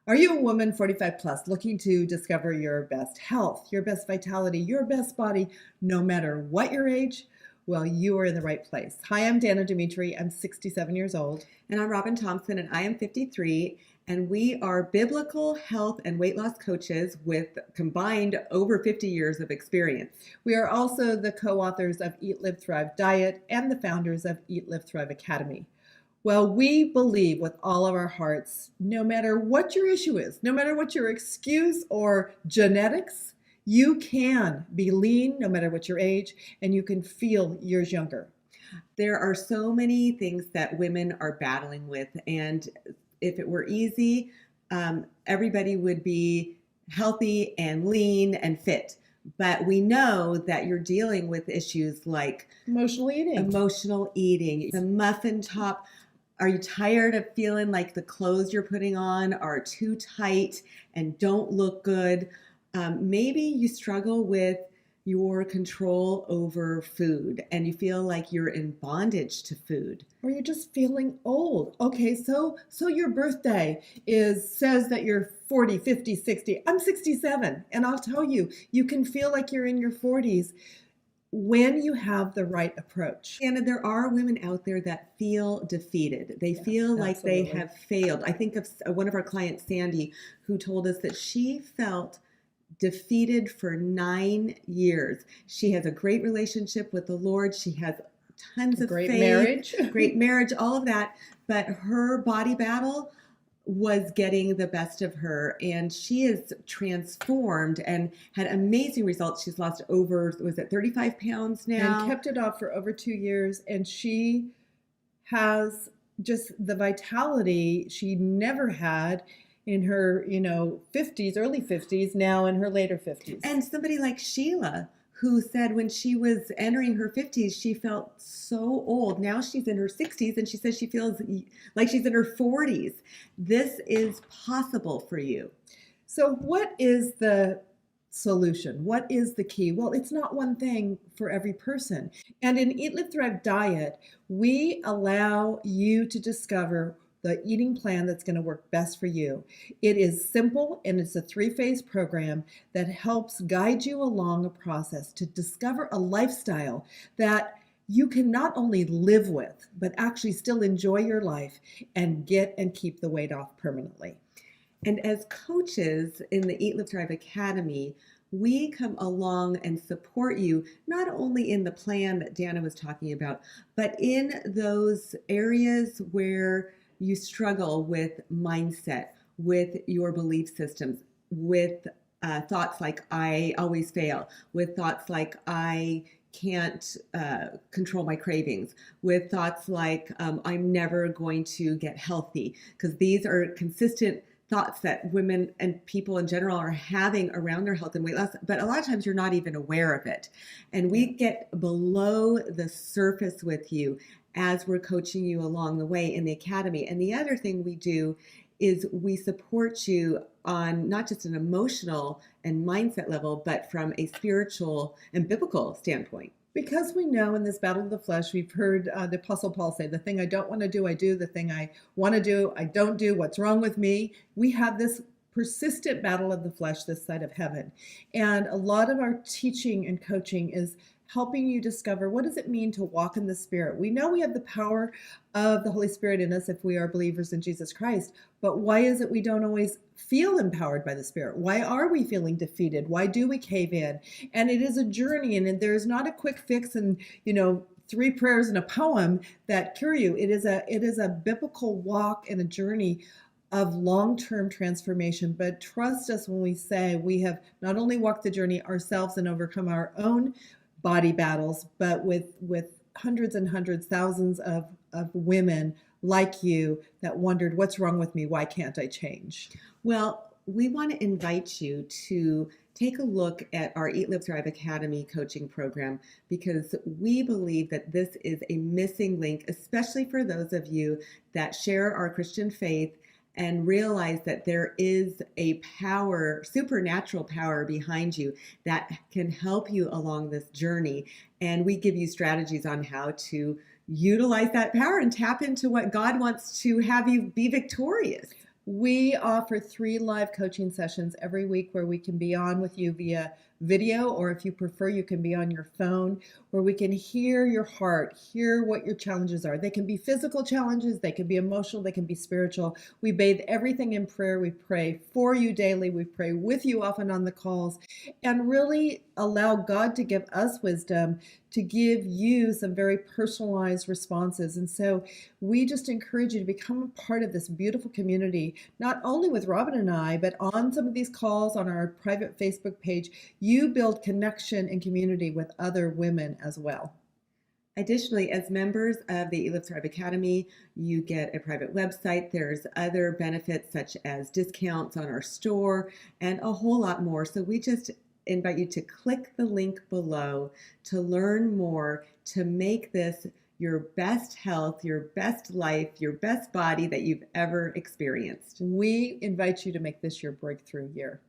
Are you a woman 45 plus looking to discover your best health, your best vitality, your best body, no matter what your age? Well, you are in the right place. Hi, I'm Danna Demetre. I'm 67 years old. And I'm Robyn Thomson, and I am 53. And we are biblical health and weight loss coaches with combined over 50 years of experience. We are also the co-authors of Eat, Live, Thrive Diet and the founders of Eat, Live, Thrive Academy. Well, we believe with all of our hearts, no matter what your issue is, no matter what your excuse or genetics, you can be lean no matter what your age, and you can feel years younger. There are so many things that women are battling with, and if it were easy, everybody would be healthy and lean and fit. But we know that you're dealing with issues like Emotional eating, the muffin top. Are you tired of feeling like the clothes you're putting on are too tight and don't look good? Maybe you struggle with your control over food and you feel like you're in bondage to food. Or you're just feeling old. Okay, so your birthday says that you're 40, 50, 60. I'm 67, and I'll tell you, you can feel like you're in your 40s when you have the right approach. And there are women out there that feel defeated. They feel like they have failed. I think of one of our clients, Sandy, who told us that she felt defeated for 9 years. She has a great relationship with the Lord. She has tons of faith, great marriage, all of that. But her body battle was getting the best of her, and she is transformed and had amazing results. She's lost over, 35 pounds now? And kept it off for over 2 years, and she has just the vitality she never had in her, 50s, early 50s, now in her later 50s. And somebody like Sheila, who said when she was entering her 50s, she felt so old. Now she's in her 60s, and she says she feels like she's in her 40s. This is possible for you. So what is the solution? What is the key? Well, it's not one thing for every person. And in Eat, Live, Thrive Diet, we allow you to discover the eating plan that's going to work best for you. It is simple, and it's a 3-phase program that helps guide you along a process to discover a lifestyle that you can not only live with, but actually still enjoy your life and get and keep the weight off permanently. And as coaches in the Eat, Live, Thrive Academy, we come along and support you not only in the plan that Danna was talking about, but in those areas where you struggle with mindset, with your belief systems, with thoughts like I always fail, with thoughts like I can't control my cravings, with thoughts like I'm never going to get healthy, because these are consistent thoughts that women and people in general are having around their health and weight loss, but a lot of times you're not even aware of it. And we get below the surface with you as we're coaching you along the way in the academy. And the other thing we do is we support you on not just an emotional and mindset level, but from a spiritual and biblical standpoint. Because we know in this battle of the flesh, we've heard the Apostle Paul say, the thing I don't want to do, I do. The thing I want to do, I don't do. What's wrong with me? We have this persistent battle of the flesh this side of heaven. And a lot of our teaching and coaching is helping you discover, what does it mean to walk in the Spirit? We know we have the power of the Holy Spirit in us if we are believers in Jesus Christ, but why is it we don't always feel empowered by the Spirit? Why are we feeling defeated? Why do we cave in? And it is a journey, and there's not a quick fix and 3 prayers and a poem that cure you. It is a biblical walk and a journey of long-term transformation. But trust us when we say we have not only walked the journey ourselves and overcome our own body battles, but with hundreds and hundreds, thousands of women like you that wondered, what's wrong with me? Why can't I change? Well, we want to invite you to take a look at our Eat, Live, Thrive Academy coaching program, because we believe that this is a missing link, especially for those of you that share our Christian faith and realize that there is a power, supernatural power behind you that can help you along this journey. And we give you strategies on how to utilize that power and tap into what God wants to have you be victorious. We offer 3 live coaching sessions every week where we can be on with you via video, or if you prefer, you can be on your phone, where we can hear your heart, hear what your challenges are. They can be physical challenges, they can be emotional, they can be spiritual. We bathe everything in prayer. We pray for you daily. We pray with you often on the calls, and really allow God to give us wisdom to give you some very personalized responses. And so we just encourage you to become a part of this beautiful community, not only with Robyn and I, but on some of these calls on our private Facebook page. You build connection and community with other women as well. Additionally, as members of the Live Thrive Academy, you get a private website. There's other benefits such as discounts on our store and a whole lot more. So we just invite you to click the link below to learn more, to make this your best health, your best life, your best body that you've ever experienced. We invite you to make this your breakthrough year.